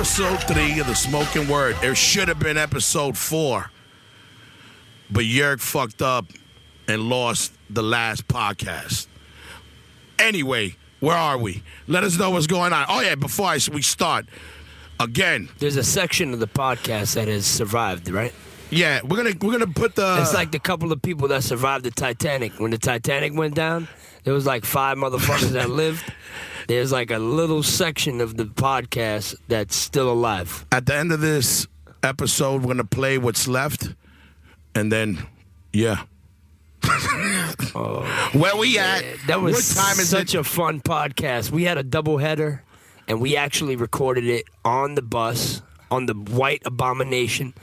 episode 3 of the Smokin' Word. It should have been episode 4. But Yerk fucked up and lost the last podcast. Anyway, where are we? Let us know what's going on. Oh, yeah, before we start, again. There's a section of the podcast that has survived, right? Yeah, we're gonna put the... It's like the couple of people that survived the Titanic. When the Titanic went down, there was like 5 motherfuckers that lived. There's like a little section of the podcast that's still alive. At the end of this episode, we're gonna play what's left, and then, yeah. Where we at? That was what time is such a fun podcast. We had a doubleheader, and we actually recorded it on the bus, on the White Abomination.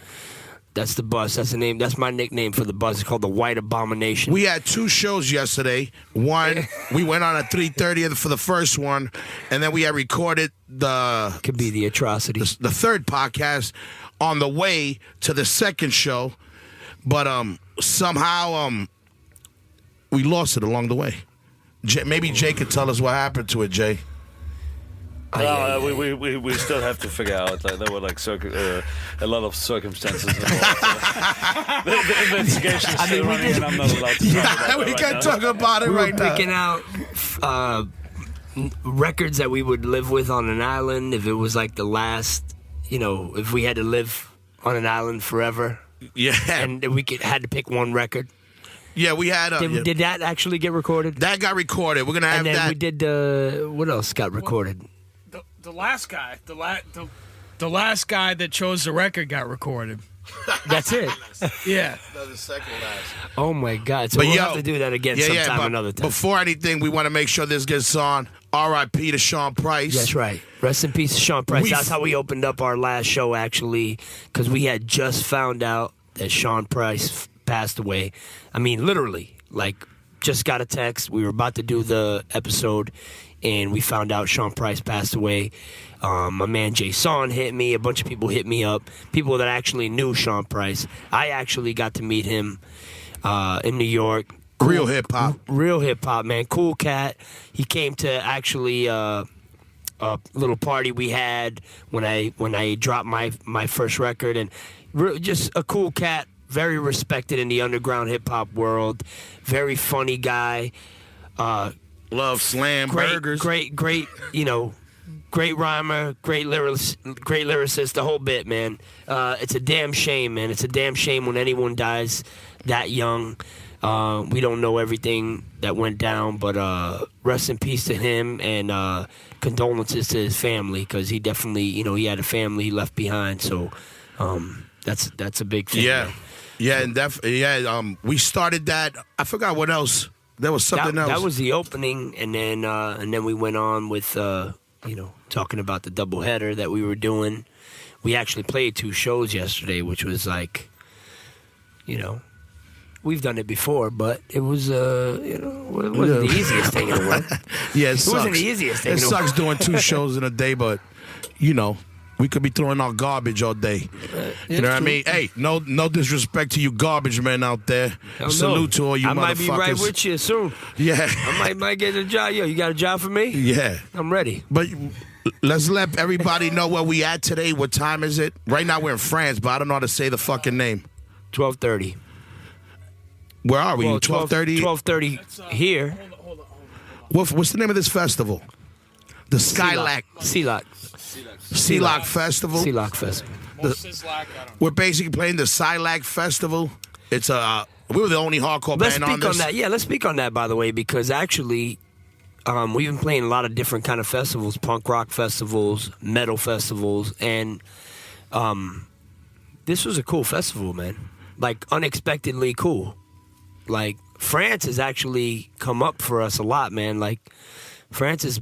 That's the bus. That's the name. That's my nickname for the bus. It's called the White Abomination. We had 2 shows yesterday. One, we went on at 3:30 for the first one, and then we had recorded could be the atrocity. The third podcast on the way to the second show, but somehow we lost it along the way. Maybe Jay could tell us what happened to it, Jay. We still have to figure out. Like, there were like a lot of circumstances involved. The investigation is still running, and I'm not allowed to talk about it. We can't talk about it right now. We were picking out records that we would live with on an island if it was like the last, if we had to live on an island forever. Yeah. And we had to pick one record. Yeah, we had... Did that actually get recorded? That got recorded. We're going to have that. And then we did... what else got recorded? The last guy, the last guy that chose the record got recorded. That's it. Yeah. That was the second last. Oh my God! So we'll have to do that again sometime another time. Before anything, we want to make sure this gets on. R.I.P. to Sean Price. That's right. Rest in peace to Sean Price. That's how we opened up our last show, actually, because we had just found out that Sean Price passed away. I mean, literally, just got a text. We were about to do the episode, and we found out Sean Price passed away. My man Jason hit me. A bunch of people hit me up. People that actually knew Sean Price. I actually got to meet him in New York. Real hip-hop. Real hip-hop, man. Cool cat. He came to actually a little party we had when I dropped my first record. And just a cool cat. Very respected in the underground hip-hop world. Very funny guy. Love slam burgers. Great, great rhymer, great lyricist, the whole bit, man. It's a damn shame, man. It's a damn shame when anyone dies that young. We don't know everything that went down, but rest in peace to him, and condolences to his family, because he definitely, he had a family he left behind. So that's a big thing. Yeah, man. yeah, and we started that. I forgot what else. There was something else. That was the opening, and then we went on with talking about the doubleheader that we were doing. We actually played 2 shows yesterday, which was like, we've done it before, but it was it wasn't the easiest thing in the world. Yeah, it wasn't the easiest thing. It sucks doing 2 shows in a day, but we could be throwing out garbage all day. You know what I mean? Hey, no disrespect to you garbage men out there. Salute to all you motherfuckers. I might be right with you soon. Yeah. I might get a job. Yo, you got a job for me? Yeah. I'm ready. But let's let everybody know where we at today. What time is it? Right now we're in France, but I don't know how to say the fucking name. 12:30. Where are we? Well, 12:30? 12:30 here. Hold on. What's the name of this festival? The Skylac. Sea-Lock Festival. Sea-Lock Festival. We're basically playing the Skylac Festival. It's we were the only hardcore band on this. Let's speak on that. Yeah, let's speak on that, by the way, because actually we've been playing a lot of different kind of festivals, punk rock festivals, metal festivals, and this was a cool festival, man. Like, unexpectedly cool. Like, France has actually come up for us a lot, man. Like, France has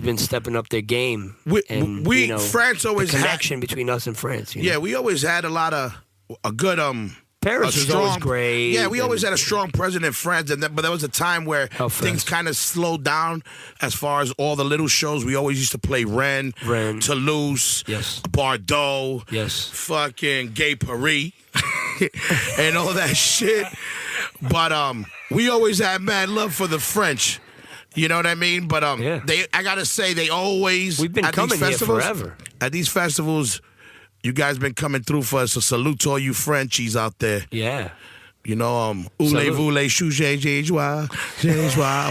been stepping up their game. France always the connection between us and France. Yeah, we always had a good Paris was always great. Yeah, we always had a strong president in France, but there was a time where things kind of slowed down as far as all the little shows. We always used to play Rennes, Toulouse, yes, Bordeaux, yes, fucking Gay Paris, and all that shit. But we always had mad love for the French. You know what I mean? But I gotta say, they always we've been coming here forever. at these festivals, you guys been coming through for us. So salute to all you Frenchies out there. Yeah. You know, voulez-vous, chouche, joie,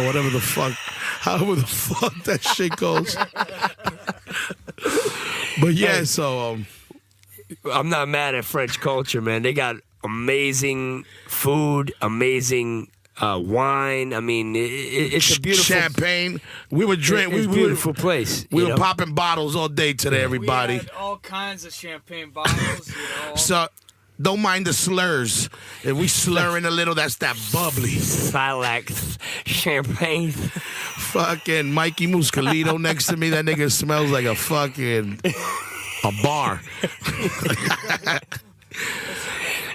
whatever the fuck, however the fuck that shit goes. But yeah, so I'm not mad at French culture, man. They got amazing food, amazing wine. I mean, it's a beautiful champagne. We would drink. It's a beautiful place. We were popping bottles all day today, everybody. We had all kinds of champagne bottles. So don't mind the slurs. If we slurring a little, that's that bubbly. Silac champagne. Fucking Mikey Muscalito next to me. That nigga smells like a fucking bar.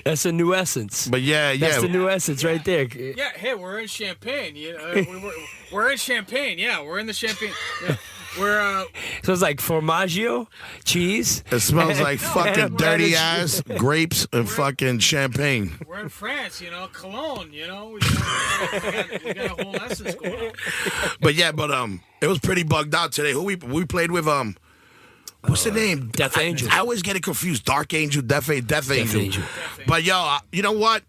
That's a new essence. But yeah. That's the new essence right there. Yeah, hey, we're in Champagne. You know, we're in Champagne. Yeah, we're in the Champagne. Yeah. We're So it's like formaggio, cheese. It smells like fucking dirty ass grapes and fucking champagne. We're in France, you know, Cologne. You know, we got a whole essence going on. But it was pretty bugged out today. Who we played with? What's the name? Death Angel. I always get it confused. Dark Angel, Death Angel. But yo, you know what?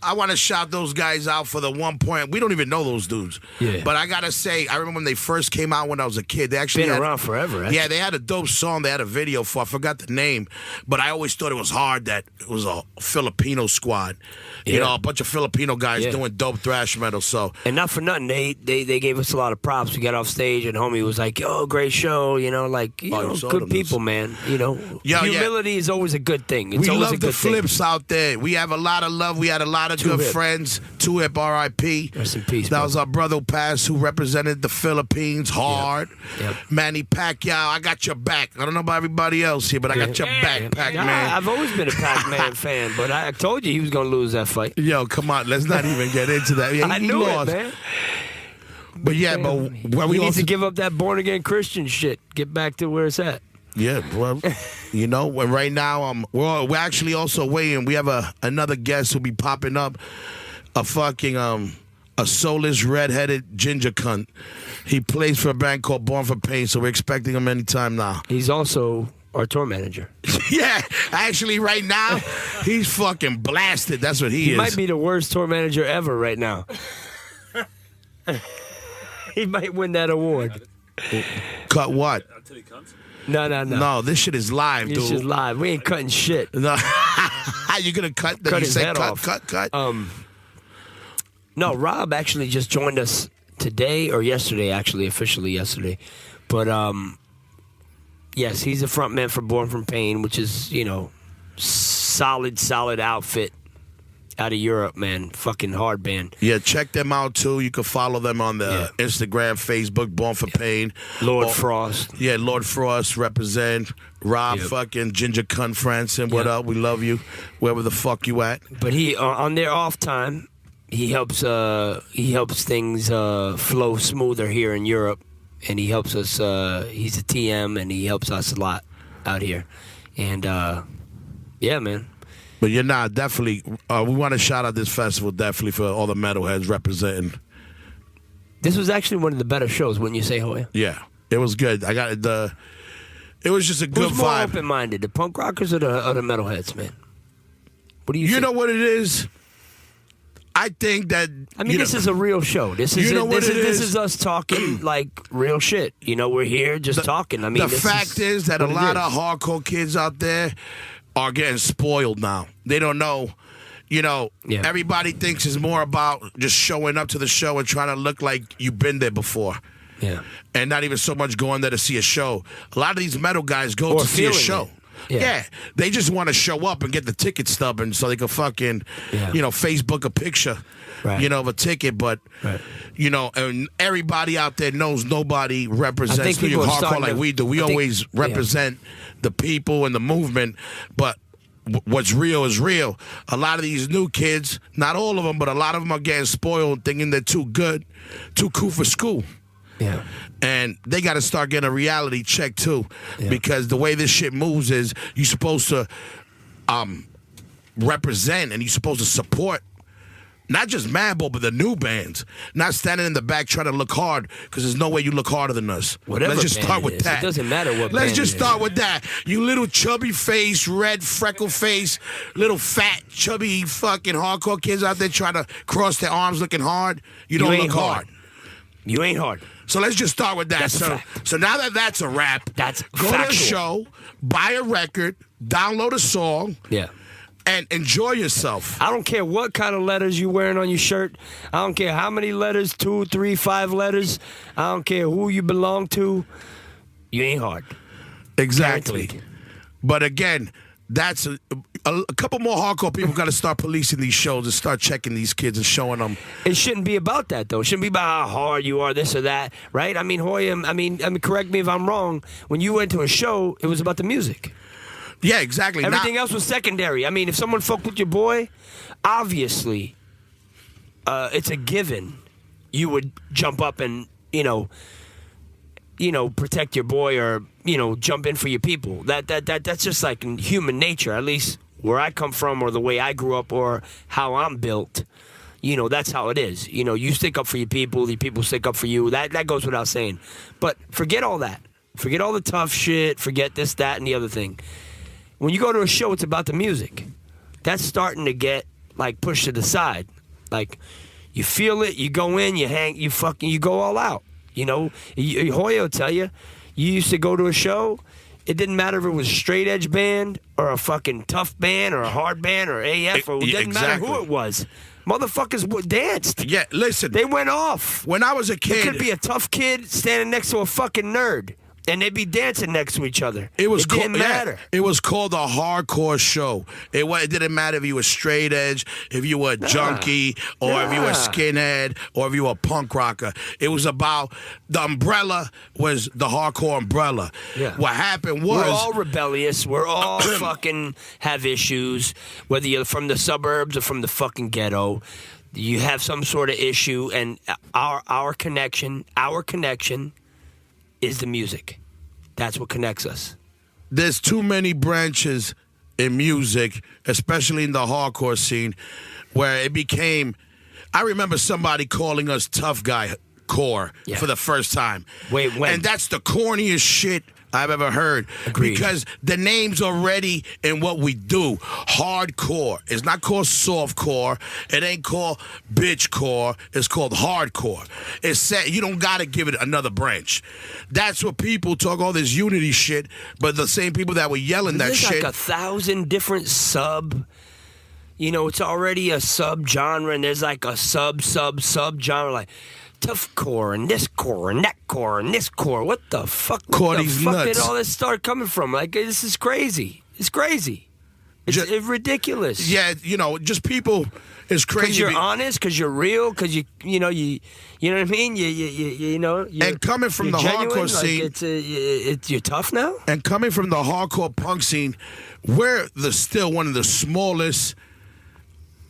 I want to shout those guys out for the 1 point. We don't even know those dudes. Yeah. But I got to say, I remember when they first came out when I was a kid. They actually been around forever, actually. Yeah, they had a dope song. They had a video for. I forgot the name. But I always thought it was hard that it was a Filipino squad. Yeah. You know, a bunch of Filipino guys doing dope thrash metal. So, and not for nothing, they gave us a lot of props. We got off stage and homie was like, "Yo, great show." You know, like good people, man. You know, humility is always a good thing. It's we always love a good the flips out there. We have a lot of love. We had a lot of good friends. 2 Hip, R.I.P. Rest in peace. That was our brother who passed, who represented the Philippines hard. Yep. Manny Pacquiao, I got your back. I don't know about everybody else here, but I got your back, Pac-Man. I've always been a Pac-Man fan, but I told you he was gonna lose that fight. Yo, come on, let's not even get into that. Yeah, I knew it, man. But yeah, but we need to give up that born again Christian shit. Get back to where it's at. Yeah, well, you know, and right now we're actually also waiting. We have another guest who'll be popping up. A fucking a soulless redheaded ginger cunt. He plays for a band called Born for Pain, so we're expecting him anytime now. He's also our tour manager. Yeah, actually, right now he's fucking blasted. That's what he is. He might be the worst tour manager ever right now. He might win that award. Cut what? No. No, this shit is live, dude. This is live. We ain't cutting shit. No. You gonna cut? Cut his head off. Cut. No, Rob actually just joined us today or yesterday, actually, officially yesterday. But, yes, he's a front man for Born From Pain, which is, you know, solid outfit out of Europe, man. Fucking hard band. Yeah, check them out, too. You can follow them on the Instagram, Facebook, Born For Pain. Lord Frost. Yeah, Lord Frost represent. Rob fucking Ginger Cunt Franson. What up? We love you. Wherever the fuck you at. But he, on their off time, he helps things flow smoother here in Europe, and he helps us. He's a TM, and he helps us a lot out here. And yeah, man. But you're not definitely. We want to shout out this festival definitely for all the metalheads representing. This was actually one of the better shows, wouldn't you say, Hoya? Yeah, it was good. I got the. It was just a good Who's more vibe. open-minded, the punk rockers or the metalheads, man? What do you? You know what it is? I think that. I mean, this is a real show. This is this is us talking like real shit. You know, we're here just talking. I mean, the fact is that a lot of hardcore kids out there are getting spoiled now. They don't know. You know, everybody thinks it's more about just showing up to the show and trying to look like you've been there before. Yeah. And not even so much going there to see a show. A lot of these metal guys go to see a show. Yeah, they just want to show up and get the ticket stub, and so they can fucking, you know, Facebook a picture, you know, of a ticket. But, you know, and everybody out there knows nobody represents New York hardcore like we do. We always represent the people and the movement, but what's real is real. A lot of these new kids, not all of them, but a lot of them are getting spoiled, thinking they're too good, too cool for school. Yeah. And they got to start getting a reality check, too. Yeah. Because the way this shit moves is you're supposed to represent and you're supposed to support Not just Madball, but the new bands. Not standing in the back trying to look hard, because there's no way you look harder than us. Whatever. Let's just start with is. that. It doesn't matter what. Let's band just it start is. with that. You little chubby face, red freckle face, little fat, chubby fucking hardcore kids out there trying to cross their arms looking hard. You don't ain't look hard. You ain't hard. So let's just start with that. That's a fact. So now that that's a wrap, That's go factual. to a show, buy a record, download a song, Yeah. and enjoy yourself. I don't care what kind of letters you wearing on your shirt. I don't care how many letters, 2, 3, 5 letters. I don't care who you belong to. You ain't hard. Exactly. Guaranteed. But again, that's a couple more hardcore people got to start policing these shows and start checking these kids and showing them. It shouldn't be about that, though. It shouldn't be about how hard you are, this or that, right? I mean, Hoya, I mean, correct me if I'm wrong. When you went to a show, it was about the music. Yeah, exactly. Everything else was secondary. I mean, if someone fucked with your boy, obviously, it's a given. You would jump up and, protect your boy or, jump in for your people. That's just like in human nature, at least where I come from or the way I grew up or how I'm built. That's how it is. You stick up for your people stick up for you. That goes without saying. But forget all that. Forget all the tough shit. Forget this, that, and the other thing. When you go to a show, it's about the music. That's starting to get, pushed to the side. You feel it, you go in, you hang, you go all out. Hoya will tell you, you used to go to a show, it didn't matter if it was a straight edge band or a fucking tough band or a hard band or AF, or it didn't matter who it was. Motherfuckers danced. Yeah, listen. They went off. When I was a kid, It could be a tough kid standing next to a fucking nerd. And they'd be dancing next to each other. It didn't matter. It was called a hardcore show. It didn't matter if you were straight edge, if you were a junkie, or if you were a skinhead, or if you were a punk rocker. It was about the umbrella was the hardcore umbrella. Yeah. What happened was We're all rebellious. We're all fucking have issues. Whether you're from the suburbs or from the fucking ghetto, you have some sort of issue. And our connection is the music. That's what connects us. there's too many branches in music, especially in the hardcore scene, where it became. I remember somebody calling us tough guy core for the first time. Wait, when? And that's the corniest shit I've ever heard. Agreed. Because the name's already in what we do. Hardcore. It's not called softcore. It ain't called bitchcore. It's called hardcore. It's set. You don't got to give it another branch. That's what people talk all this unity shit, but the same people that were yelling that There's shit. like 1,000 different it's already a sub-genre, and there's like a sub-genre, like tough core and this core and that core and this core. What the fuck? What the fuck nuts. did all this start coming from? Like, this is crazy. It's crazy. It's ridiculous. Yeah, just people. It's crazy. Because you're honest, because you're real, because you know what I mean. And coming from the genuine, hardcore scene, you're tough now. and coming from the hardcore punk scene, we're still one of the smallest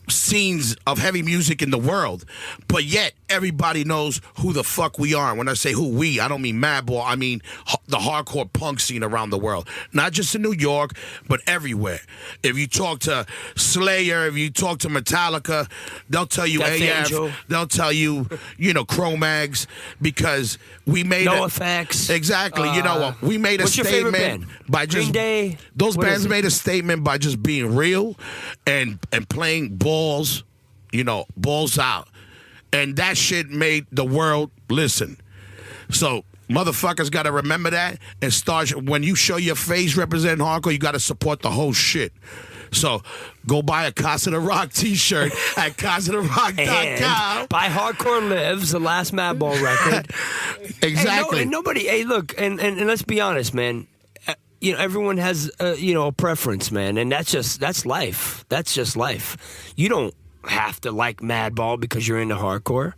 scenes of heavy music in the world, but yet everybody knows who the fuck we are. When I say who we, I don't mean Madball, I mean the hardcore punk scene around the world, not just in New York, but everywhere. If you talk to Slayer, if you talk to Metallica, they'll tell you Death AF, Angel. they'll tell you, THROWBACK, because we made No effects. Exactly. We made a what's your favorite statement band? by just Green Day? those What bands is it? made a statement by just being real and playing balls, balls out. And that shit made the world listen. So motherfuckers got to remember that and start. When you show your face representing hardcore, you got to support the whole shit. So go buy a Casa de Rock t-shirt at CasaDeRock.com. And by Hardcore Lives, the last Madball record. Exactly. And nobody. Hey, look, and let's be honest, man. Everyone has a preference, man, and that's life. That's just life. You don't have to like Madball because you're into hardcore.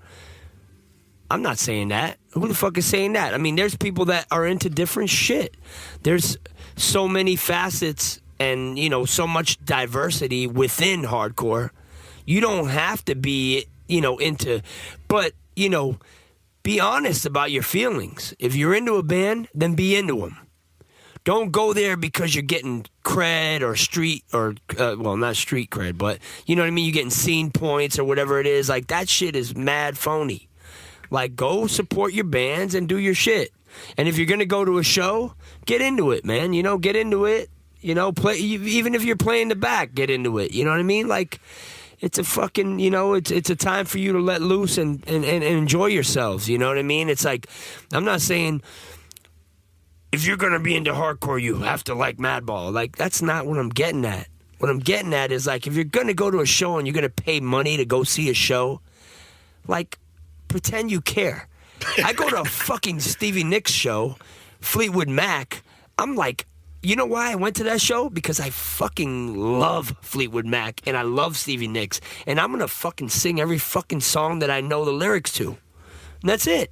I'm not saying that. Who the fuck is saying that? I mean, there's people that are into different shit. There's so many facets and, so much diversity within hardcore. You don't have to be, into, but, be honest about your feelings. If you're into a band, then be into them. Don't go there because you're getting cred or street or well, not street cred, but you know what I mean. You're getting scene points or whatever it is. Like that shit is mad phony. Like go support your bands and do your shit. And if you're gonna go to a show, get into it, man. You know, get into it. You know, play even if you're playing the back, get into it. You know what I mean? Like. It's a fucking, you know, it's a time for you to let loose and enjoy yourselves. You know what I mean? It's like, I'm not saying if you're going to be into hardcore, you have to like Madball. Like, that's not what I'm getting at. What I'm getting at is, like, if you're going to go to a show and you're going to pay money to go see a show, like, pretend you care. I go to a fucking Stevie Nicks show, Fleetwood Mac. I'm like, you know why I went to that show? Because I fucking love Fleetwood Mac and I love Stevie Nicks. And I'm going to fucking sing every fucking song that I know the lyrics to. And that's it.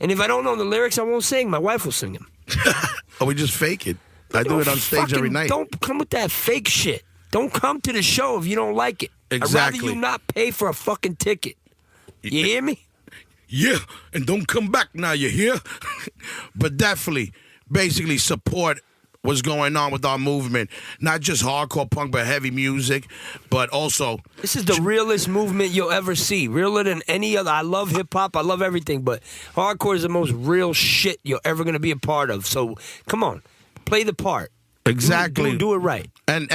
And if I don't know the lyrics, I won't sing. My wife will sing them. Or we just fake it. I do it on stage every night. Don't come with that fake shit. Don't come to the show if you don't like it. Exactly. I'd rather you not pay for a fucking ticket. You hear me? Yeah, and don't come back now, you hear? But definitely, basically support what's going on with our movement. Not just hardcore punk, but heavy music, but also... This is the realest movement you'll ever see. Realer than any other. I love hip-hop. I love everything, but hardcore is the most real shit you're ever going to be a part of. So, come on. Play the part. Exactly. Do it right. And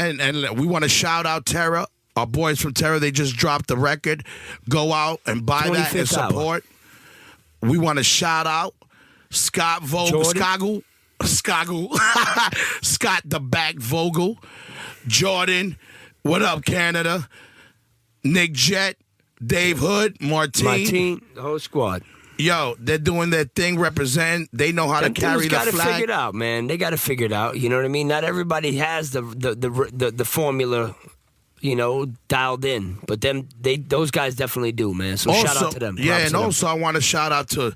we want to shout out Terra. Our boys from Terra, they just dropped the record. Go out and buy that and support. Hour. We want to shout out Scott Vogel. Scott the Back Vogel, Jordan, what up, Canada? Nick Jet, Dave Hood, Martine, the whole squad. Yo, they're doing their thing, represent. They know how to carry the flag. They got to figure it out, man. They got to figure it out. You know what I mean? Not everybody has the formula, you know, dialed in, but those guys definitely do, man. So shout out to them. Yeah, and also I want to shout out to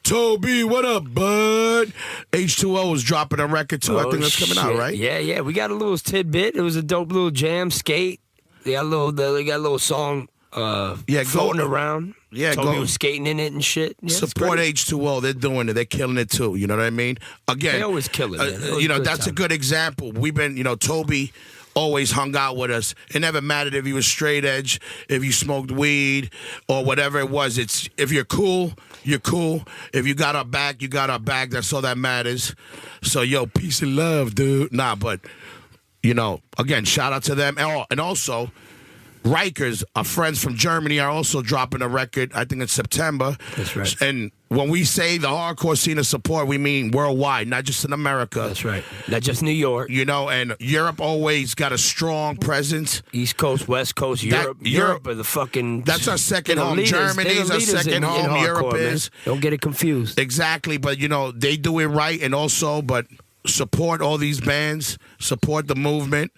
Toby, what up, bud? H2O is dropping a record too. I think that's coming out, right? Yeah. We got a little tidbit. It was a dope little jam, skate. They got a little song floating around. Yeah, Toby was skating in it and shit. Yeah, support H2O. They're doing it. They're killing it too. You know what I mean? Again, they always kill it, man. You know, that's a good example. We've been, you know, Toby always hung out with us. It never mattered if you was straight edge, if you smoked weed, or whatever it was. It's if you're cool, you're cool. If you got our back, you got our back. That's all that matters. So, yo, peace and love, dude. Nah, but, you know, again, shout out to them. And also, Rikers, our friends from Germany, are also dropping a record, I think in September. That's right. And when we say the hardcore scene of support, we mean worldwide, not just in America. That's right. Not just New York. You know, and Europe always got a strong presence. East Coast, West Coast, Europe are the fucking... That's our second home. Germany's our second home. Europe is. Man. Don't get it confused. Exactly, but, you know, they do it right, and also, but support all these bands, support the movement,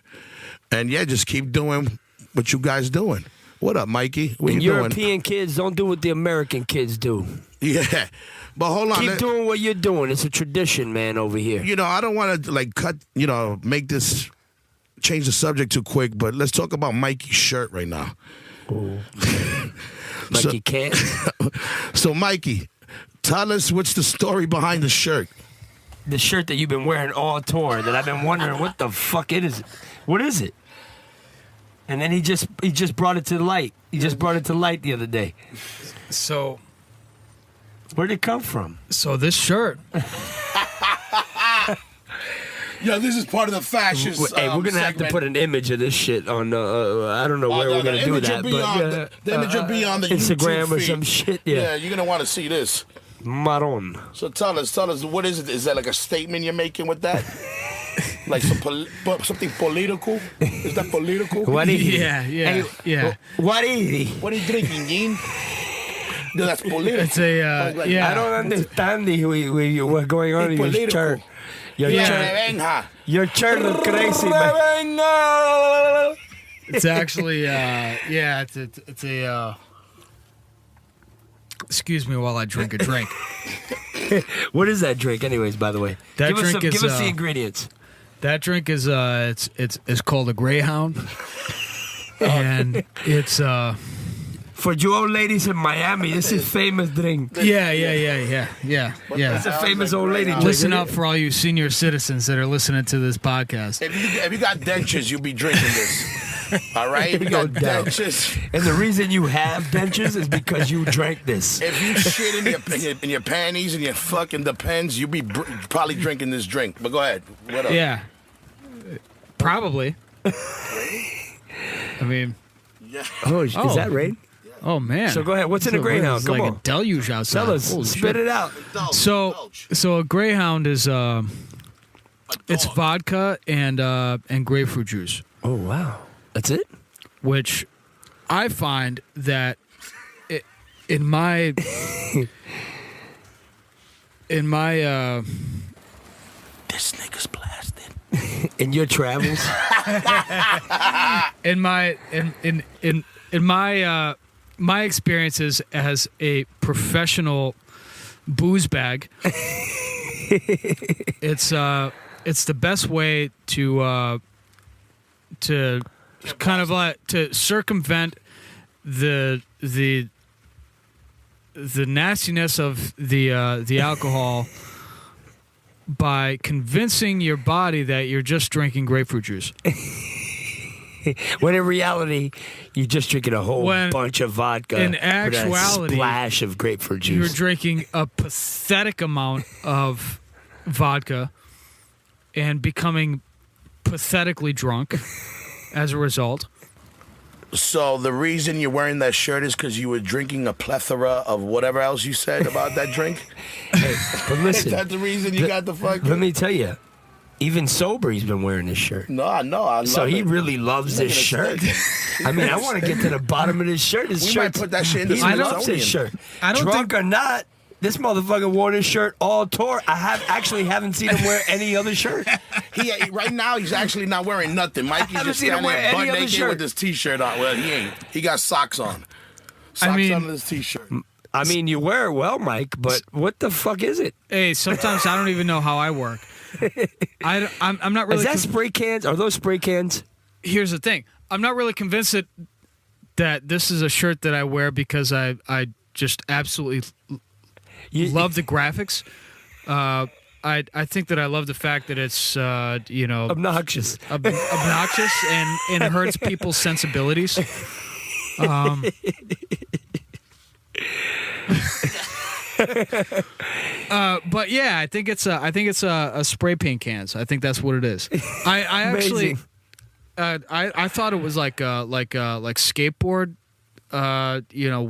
and, yeah, just keep doing what you guys doing. What up, Mikey? What you doing? European kids don't do what the American kids do. Yeah. But hold on. Keep doing what you're doing. It's a tradition, man, over here. You know, I don't want to, make this, change the subject too quick, but let's talk about Mikey's shirt right now. Oh. Mikey can't. So, Mikey, tell us what's the story behind the shirt. The shirt that you've been wearing all tour that I've been wondering what the fuck it is. What is it? And then he just brought it to light. He just brought it to light the other day. So, where did it come from? So this shirt. Yo, this is part of the fashion. Hey, we're gonna have to put an image of this shit on. I don't know where we're gonna do that, but the image will be on the Instagram YouTube or feed. some shit. Yeah, you're gonna want to see this. Maron. So tell us, what is it? Is that like a statement you're making with that? Like something political? Is that political? What is he? Yeah. What is he? What are you drinking, Gene? No, that's political. It's a I don't understand what's going on in your shirt. Your shirt is crazy, man. It's actually it's a excuse me while I drink a drink. What is that drink, anyways? By the way, give us the ingredients. That drink is it's called a Greyhound, and it's For you old ladies in Miami, this is famous drink. Yeah. It's a famous old lady drink. Listen up for all you senior citizens that are listening to this podcast. If you got dentures, you'll be drinking this. All right? If you got dentures. And the reason you have dentures is because you drank this. If you shit in your panties and your fucking Depends, you'll be probably drinking this drink. But go ahead. What else? Yeah. Probably. I mean. Yeah. Oh, is that rain? Oh, man. So go ahead. What's in a Greyhound? It's Come like on. a deluge outside. Tell us. Holy Spit shit. it out. So a Greyhound is it's vodka and grapefruit juice, Oh, wow. That's it? which I find that in my This nigga's blasted. In your travels? in my my experiences as a professional booze bag, it's the best way to kind of like to circumvent the nastiness of the alcohol by convincing your body that you're just drinking grapefruit juice. When in reality, you're just drinking a whole bunch of vodka. In with actuality, a splash of grapefruit juice. You're drinking a pathetic amount of vodka and becoming pathetically drunk as a result. So the reason you're wearing that shirt is because you were drinking a plethora of whatever else you said about that drink? Hey, but listen. Is that the reason you got the fucking... Let me tell you, even sober, he's been wearing this shirt. No, I know. I love So he it. really loves this shirt. I mean, I want to get to the bottom of this shirt. This We shirt, might put that shit in the He Smithsonian. loves this shirt. I don't Drunk or not, this motherfucker wore this shirt all tour. I haven't seen him wear any other shirt. Right now, he's actually not wearing nothing. Mikey's haven't just seen him standing wear there butt any other naked shirt. with his T-shirt on. Well, he ain't. He got socks on. Socks mean- under his T-shirt. I mean, you wear it well, Mike, but what the fuck is it? Hey, sometimes I don't even know how I work. I'm not really. Is that spray cans? Are those spray cans? Here's the thing. I'm not really convinced that this is a shirt that I wear because I just absolutely love the graphics. I think that I love the fact that it's Obnoxious. obnoxious and hurts people's sensibilities. But yeah, I think it's a spray paint cans. I think that's what it is. I actually I thought it was like skateboard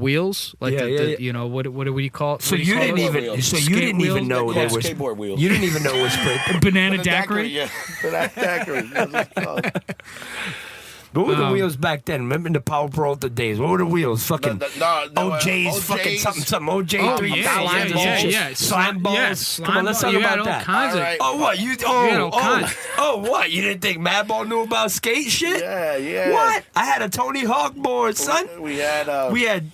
wheels, like what do you call it? So you didn't even. So you didn't even know they were skateboard wheels. You didn't even know it was spray. banana daiquiri. Yeah, banana daiquiri. That's what it's called. What were the wheels back then? Remember the Power Peralta days? What were the wheels? Fucking OJ's, fucking something. OJ Oh, 3000. yeah. Slime balls. Yeah, slime Come on, let's ball. talk You had about all that. kinds of- All right. Oh, what? had all kinds. What? You didn't think Madball knew about skate shit? Yeah. What? I had a Tony Hawk board, son. We had... We had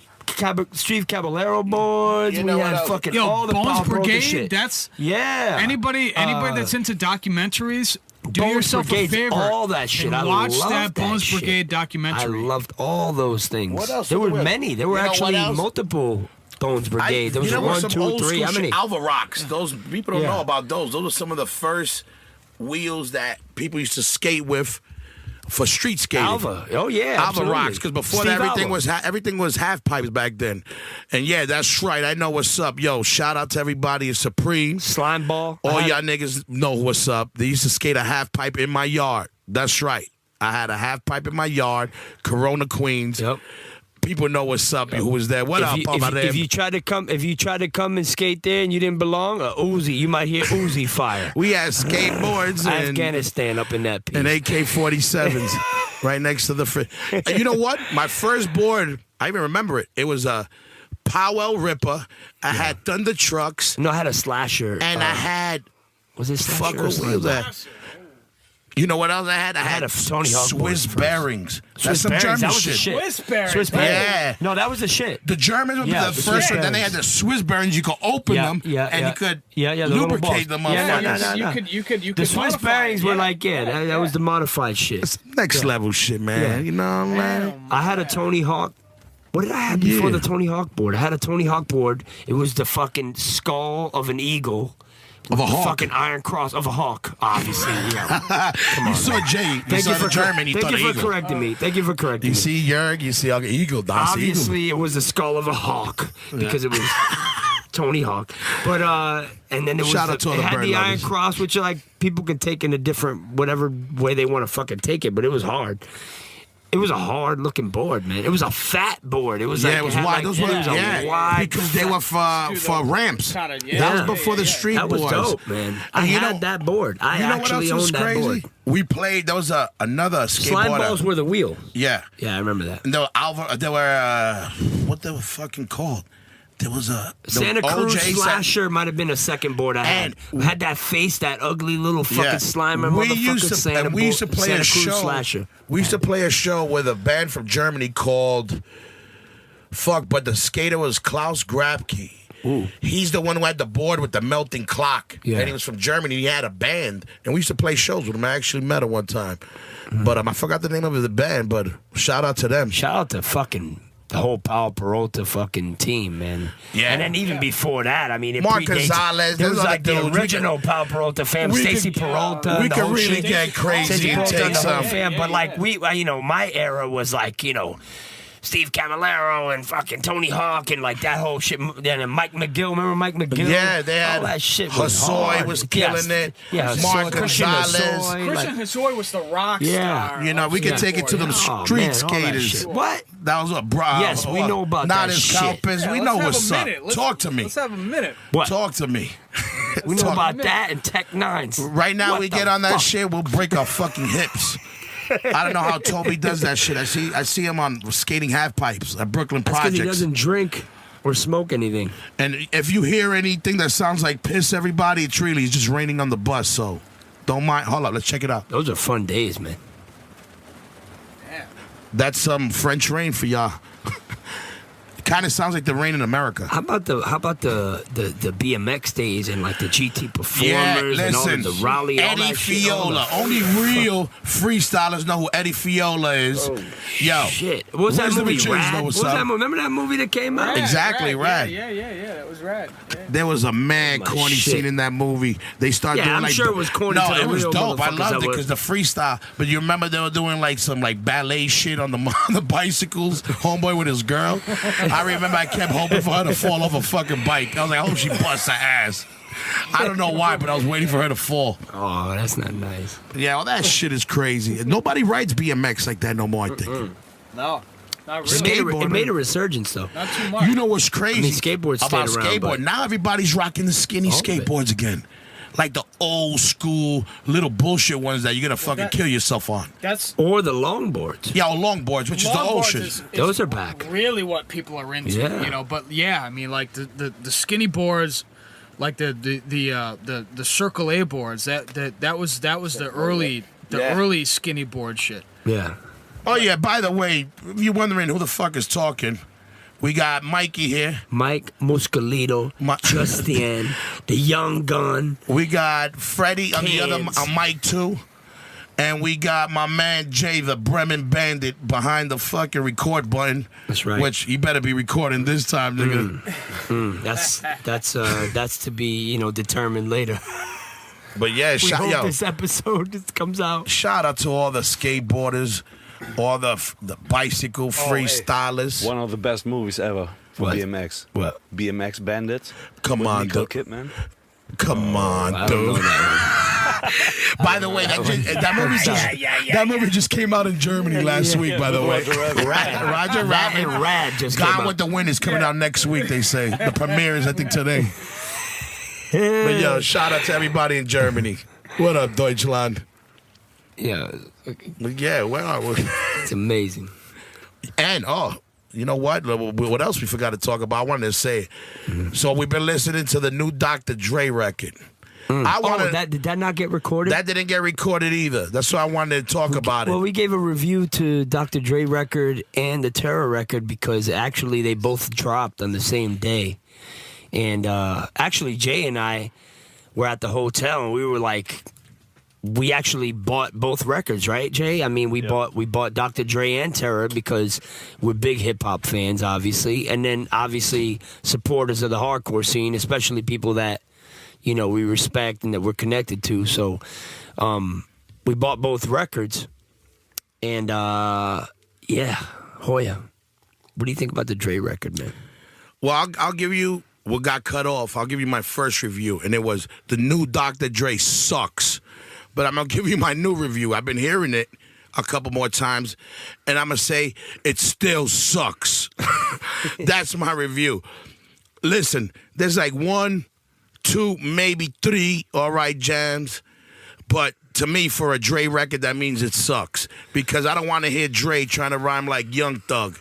Steve Caballero boards. You We know what had else? fucking Yo, all the Bones Power Peralta Brigade. shit. That's Yeah. anybody that's into documentaries. Do Bones yourself Brigade's a favor. all that shit. And I watch loved that Bones shit. Brigade documentary. I loved all those things. What else There was were there? many. There were You know what actually else? multiple Bones Brigade. There was one, some two, old three. school How many? shit? Alva Rocks. Those people don't Yeah. know about those. Those were some of the first wheels that people used to skate with for street skating. Alva. Oh yeah. Alva absolutely. Rocks, because before Steve that, everything Alva. was half pipes back then. And yeah, that's right. I know what's up. Yo, shout out to everybody at Supreme. Slime ball. All y'all niggas know what's up. They used to skate a half pipe in my yard. That's right. I had a half pipe in my yard, Corona, Queens. Yep. People know what's up. Who was there? What up, If you try to come and skate there and you didn't belong, Uzi, you might hear Uzi fire. We had skateboards and Afghanistan up in that piece. and AK-47s right next to the fridge. And you know what? My first board, I even remember it. It was a Powell Ripper. I had Thunder Trucks, No, I had a slasher. and I had was it fuck slasher? or what wheels Slasher? that. You know what else I had? I had a Tony Hawk Swiss board first. bearings. Swiss That's some bearings, German that was the shit. shit. Swiss bearings. Swiss bearings. Yeah. No, that was the shit. The Germans were Yeah, the the first Swiss one. Then they had bearings. the Swiss bearings. You could open them, and you could the little balls. lubricate them. Yeah, no, motherfuckers. no. You could The Swiss modify bearings it, were yeah. like, that was the modified shit. It's next level shit, man. Yeah. You know what I'm saying? I had a Tony Hawk What did I have before the Tony Hawk board? I had a Tony Hawk board. It was the fucking skull of an eagle. Of a hawk. Fucking iron cross of a hawk, obviously. Yeah. Come on, You saw man. Jay. You saw the German. You thought Thank you for eagle. correcting me. Thank you for correcting You me. see Jörg. You see eagle. Das Obviously, it was the skull of a hawk because it was Tony Hawk. But and then it was Shout out to all the had bird the iron lovers. cross, which like people can take in a different whatever way they want to fucking take it. But it was hard. It was a hard looking board, man. It was a fat board. It was like it was had wide. Like, Those it were was a wide. because they were for ramps. Kinda, That was before the street That was boards. dope, man. I And you had know- that board. I You know what actually else was owned that crazy? board. We played. There was another Slime skateboarder. balls were the wheel. Yeah. Yeah, I remember that. And there were what they were fucking called. There was Santa Cruz OJ Slasher might have been a second board I had. And- Had that face, that ugly little fucking Yeah. Slimer We motherfucker. used to play Santa a Cruz show. Slasher. We used to play a show with a band from Germany called but the skater was Klaus Grabke. Ooh. He's the one who had the board with the melting clock. Yeah. And he was from Germany. He had a band. And we used to play shows with him. I actually met him one time. But I forgot the name of the band, but shout out to them. Shout out to fucking the whole Paul Peralta fucking team, man. Yeah. And then even before that, I mean, it Mark predates. Gonzalez, There was there's like other the dudes. original Paul Peralta fam, we Stacy could- Peralta. we the could whole really shit. get crazy Stacy and Peralta take and the whole some. fam, but like my era was like, Steve Camilleri and fucking Tony Hawk and like that whole shit. Then Mike McGill, remember Mike McGill? Yeah, they had all that shit. Was Hosoi hard. was killing it. Yeah, Mark Christian Gonzalez. Hosoi, Christian Hosoi was the rock Yeah. star. You know, we could of take it to them skateboarding. street man, all that skaters. shit. What? That was what, bro. Yes, we know about Not that as shit. Calpers. Yeah, we let's know have what's a up. minute. Let's- Talk to me. Let's have a minute. What? Talk to me. We know Talk- about that and Tech Nines. Right now, What we the get on that fuck? shit, we'll break our fucking hips. I don't know how Toby does that shit. I see him on skating half pipes at Brooklyn That's because he Projects. doesn't drink or smoke anything. And if you hear anything that sounds like piss, everybody, it's really it's just raining on the bus. So don't mind. Hold up, let's check it out. Those are fun days, man. That's some French rain for y'all. Kind of sounds like the rain in America. How about the BMX days and like the GT performers Yeah, and all listen, of the Raleigh, all Eddie that shit, all Fiola. the- Only real freestylers know who Eddie Fiola is. Yo, Shit. What was that Wisdom movie? and Chins know Rad? What what's was up. that movie? Remember that movie that came out? Exactly, rad. Yeah, that was rad. Yeah. there was a mad My corny shit. scene in that movie. They started Yeah, doing I'm like sure it was corny No, to the it was real dope. I motherfuckers loved that it were- because the freestyle. But you remember they were doing like some like ballet shit on the on the bicycles. Homeboy with his girl. I remember I kept hoping for her to fall off a fucking bike. I was like, I hope she busts her ass. I don't know why, but I was waiting for her to fall. Oh, that's not nice. Yeah, well, that shit is crazy. Nobody rides BMX like that no more, I think. No, not It really. made, it made a resurgence, though. Not too much. You know what's crazy? I mean, skateboards about stayed around, skateboard. but- Now everybody's rocking the skinny skateboards again. Like the old school little bullshit ones that you're gonna fucking that- kill yourself on. That's Or the longboards. Yeah, or longboards, which is the old longboards shit. is Those are back. really what people are into. Yeah. But yeah, I mean, like the skinny boards, like the Circle A boards. That was the early skinny board shit. Yeah. Oh yeah, by the way, if you're wondering who the fuck is talking, we got Mikey here. Mike Muscolito, Justin, the young gun. We got Freddie on the other Kids. on mic too. And we got my man Jay, the Bremen Bandit, behind the fucking record button. That's right. Which you better be recording this time, nigga. That's to be determined later. But yeah, We hope this episode comes out. shout out to all the skateboarders, all the bicycle freestylers. One of the best movies ever for What? BMX. What? BMX Bandit. Come with on, Nicole dude. Kidman. Come on, I don't know dude. that By the way, that movie just came out in Germany last week. By the way, Roger one. That Rabbit. and Rad just came Gone out. with the Wind is coming out next week. They say the premiere is I think today. But yo, shout out to everybody in Germany. What up, Deutschland? Yeah, Yeah, where are we? it's amazing. And you know what? What else we forgot to talk about? I wanted to say. So we've been listening to the new Dr. Dre record. I wanted Did that not get recorded? that didn't get recorded either. That's why I wanted to talk about Well, it. we gave a review to Dr. Dre record and the Terror record because actually they both dropped on the same day. And actually, Jay and I were at the hotel and we were like we actually bought both records, right, Jay? I mean, we bought Dr. Dre and Terror because we're big hip hop fans, obviously, and then obviously supporters of the hardcore scene, especially people that we respect and that we're connected to. So we bought both records, and Hoya, what do you think about the Dre record, man? Well, I'll give you what got cut off. I'll give you my first review, and it was the new Dr. Dre sucks. But I'm going to give you my new review. I've been hearing it a couple more times, and I'm going to say it still sucks. That's my review. Listen, there's like 1, 2, maybe 3 all right jams, but to me, for a Dre record, that means it sucks because I don't want to hear Dre trying to rhyme like Young Thug.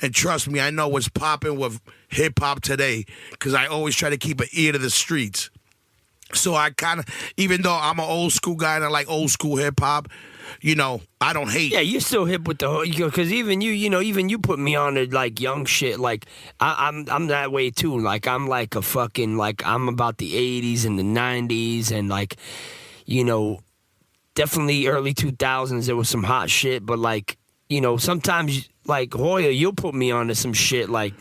And trust me, I know what's popping with hip-hop today because I always try to keep an ear to the streets. So I kind of, even though I'm an old school guy and I like old school hip hop, I don't hate. Yeah, you're still hip with the because even you put me on to like young shit. Like I'm that way too. Like I'm like a fucking I'm about the 80s and the 90s and definitely early 2000s there was some hot shit. But sometimes like Hoya, you'll put me on to some shit like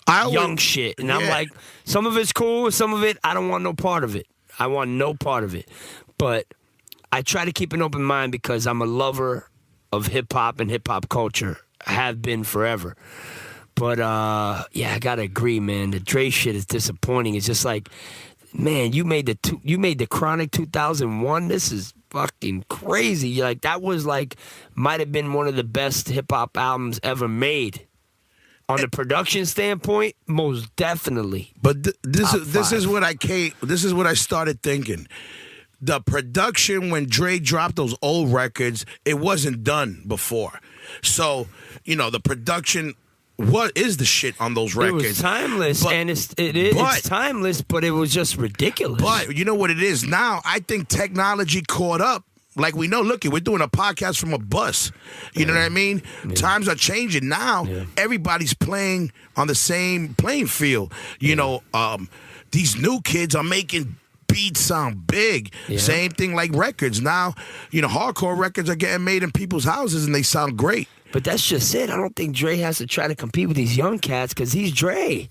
young shit, and I'm like, some of it's cool, some of it I don't want no part of it. I want no part of it. But I try to keep an open mind because I'm a lover of hip-hop and hip-hop culture. I have been forever. But, I got to agree, man. The Dre shit is disappointing. It's just like, man, you made the Chronic 2001. This is fucking crazy. Like, that was might have been one of the best hip-hop albums ever made. On the production standpoint, most definitely. But this is what I started thinking. The production when Dre dropped those old records, it wasn't done before. So, the production, what is the shit on those records? It was timeless, and it's timeless, but it was just ridiculous. But you know what it is now? I think technology caught up. Like we know, look, we're doing a podcast from a bus. You know what I mean? Yeah. Times are changing now. Yeah. Everybody's playing on the same playing field. These new kids are making beats sound big. Yeah. Same thing like records. Now, hardcore records are getting made in people's houses and they sound great. But that's just it. I don't think Dre has to try to compete with these young cats because he's Dre.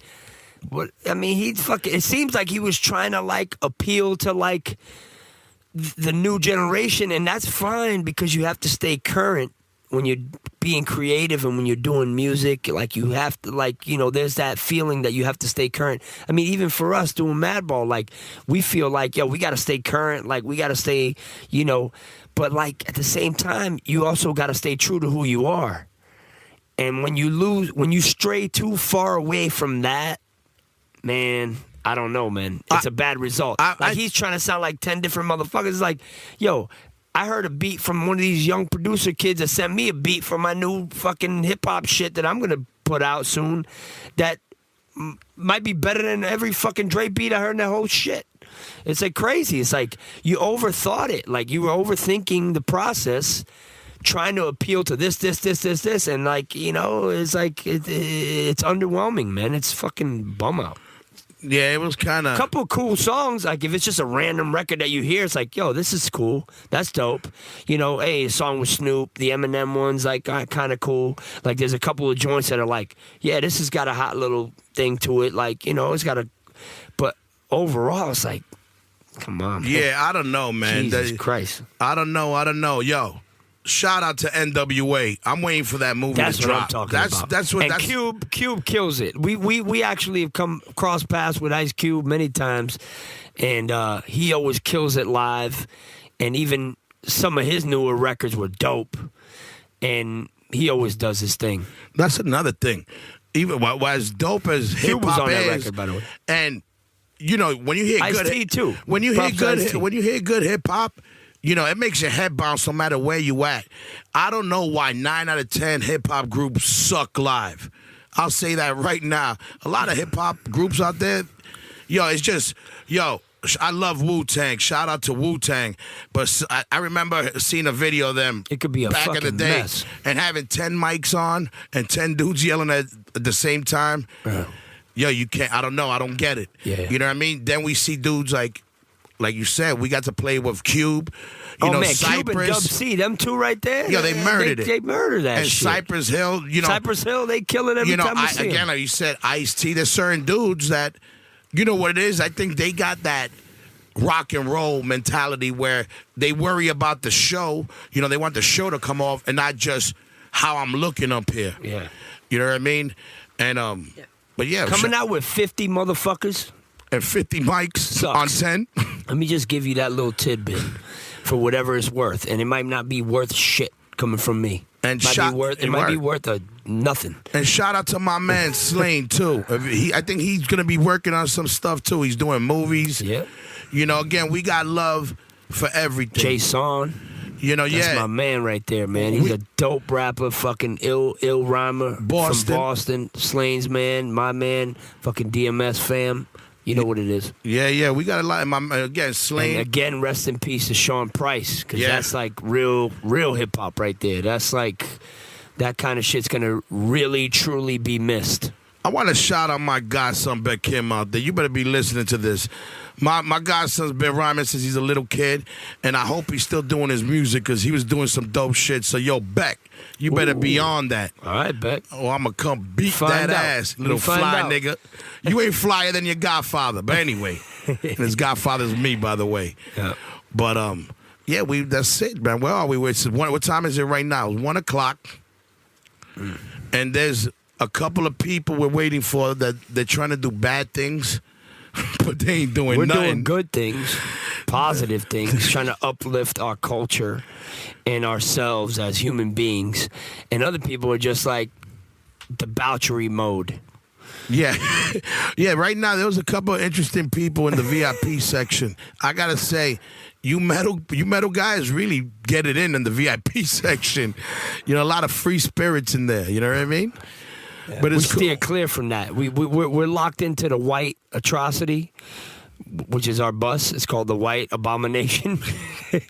It seems like he was trying to appeal to the new generation, and that's fine because you have to stay current when you're being creative and when you're doing music. You have to, there's that feeling that you have to stay current. I mean, even for us doing Madball, we feel we got to stay current, we got to stay, but at the same time, you also got to stay true to who you are. And when you stray too far away from that, man, I don't know, man. It's a bad result. He's trying to sound like 10 different motherfuckers. I heard a beat from one of these young producer kids that sent me a beat for my new fucking hip-hop shit that I'm going to put out soon that might be better than every fucking Dre beat I heard in that whole shit. It's crazy. It's you overthought it. You were overthinking the process, trying to appeal to this, and it's it's underwhelming, man. It's fucking bum out. Yeah, it was kind of... couple of cool songs. If it's just a random record that you hear, it's this is cool. That's dope. A song with Snoop, the Eminem one's kind of cool. There's a couple of joints that are this has got a hot little thing to it. It's got a... But overall, it's come on, man. Yeah, I don't know, man. Jesus Christ. I don't know. Yo, shout out to NWA. I'm waiting for that movie to drop. That's what I'm talking about. That's what. Cube kills it. We actually have come cross paths with Ice Cube many times, and he always kills it live. And even some of his newer records were dope, and he always does his thing. That's another thing. Even as dope as hip hop is, on that record, by the way. And when you hear Ice-T too. When you hear good hip hop. It makes your head bounce no matter where you at. I don't know why 9 out of 10 hip-hop groups suck live. I'll say that right now. A lot of hip-hop groups out there, it's just, I love Wu-Tang. Shout out to Wu-Tang. But I remember seeing a video of them it could be a back in the day mess. And having 10 mics on and 10 dudes yelling at the same time. You can't, I don't know. I don't get it. Yeah. You know what I mean? Then we see dudes like you said, we got to play with Cube. You know, man, Cypress. Cube and Dub C, them two right there. Yo, they murdered it. They murdered that and shit. Cypress Hill, you know. Cypress Hill, they kill it every time we see again, like you said, Ice-T, there's certain dudes that, you know what it is? I think they got that rock and roll mentality where they worry about the show. You know, they want the show to come off and not just how I'm looking up here. Yeah. You know what I mean? And, but yeah. Coming out with 50 motherfuckers. And 50 mics Sucks. on 10. Let me just give you that little tidbit for whatever it's worth. And it might not be worth shit coming from me. And it might be worth nothing. And shout out to my man Slane too. I think he's gonna be working on some stuff too. He's doing movies. Yeah. You know, again, we got love for everything. Jason. You know, That's my man right there, man. He's a dope rapper, fucking ill rhymer from Boston. Slane's man, my man, fucking DMS fam. You know what it is. Yeah. We got a lot. Again, Slane. And again, rest in peace to Sean Price, because that's like real hip hop right there. That's like that kind of shit's gonna really truly be missed. I want to shout out my godson Bekim out there. You better be listening to this. My godson's been rhyming since he's a little kid, and I hope he's still doing his music because he was doing some dope shit. So, yo, Beck, you better be on that. All right, Beck. Oh, I'm going to come beat that ass, little fly nigga. You ain't flyer than your godfather. But anyway, and his godfather's me, by the way. Yeah. But, yeah, that's it, man. Where are we? What time is it right now? It's 1 o'clock. And there's a couple of people we're waiting for that they're trying to do bad things. But they ain't doing nothing. We're doing good things, positive things, trying to uplift our culture and ourselves as human beings. And other people are just like debauchery mode. Yeah. Yeah, right now there was a couple of interesting people in the VIP section. I got to say, you metal guys really get it in the VIP section. You know, a lot of free spirits in there. You know what I mean? Yeah. But it's we steer clear from that. We're locked into the white atrocity, which is our bus. It's called the White Abomination. And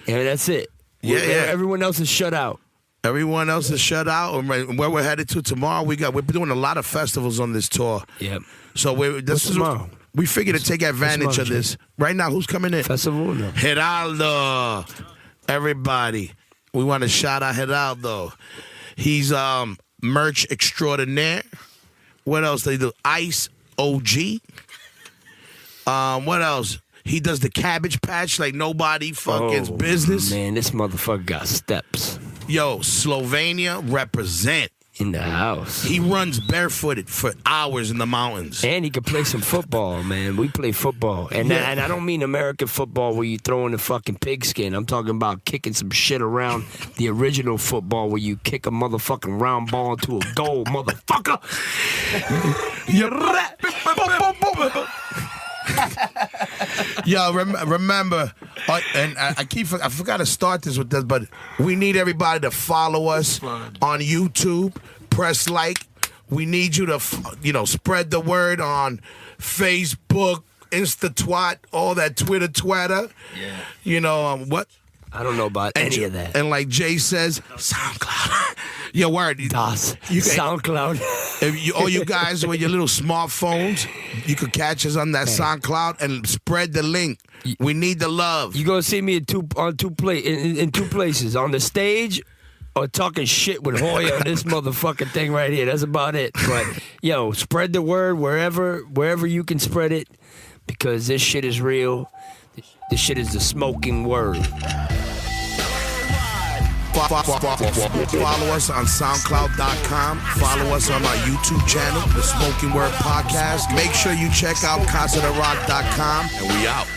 that's it. Yeah. Everyone else is shut out. Everyone else is shut out. And where we're headed to tomorrow, we're doing a lot of festivals on this tour. Yep. So we figured to take advantage of this. Right now, who's coming in? Festival? No. Geraldo. Everybody. We want to shout out Geraldo. He's merch extraordinaire. What else they do? Ice OG. What else? He does the Cabbage Patch like nobody fucking business. Man, this motherfucker got steps. Yo, Slovenia represent. In the house. He runs barefooted for hours in the mountains. And he can play some football, man. We play football. And I don't mean American football where you throw in the fucking pigskin. I'm talking about kicking some shit around the original football where you kick a motherfucking round ball into a goal, motherfucker. Yo, remember, and I forgot to start this with this, but we need everybody to follow us on YouTube. Press like. We need you to, spread the word on Facebook, Insta-twat, all that Twitter. Yeah. You know, what? I don't know about any of that. And like Jay says, SoundCloud. Yo, word. SoundCloud. All you guys with your little smartphones, you could catch us on that SoundCloud and spread the link. We need the love. You're going to see me in two places. On the stage or talking shit with Hoya on this motherfucking thing right here. That's about it. But, yo, spread the word wherever you can spread it, because this shit is real. This shit is the smoking word. Follow us on SoundCloud.com. Follow us on our YouTube channel, The Smoking Word Podcast. Make sure you check out CasaDeRock.com, and we out.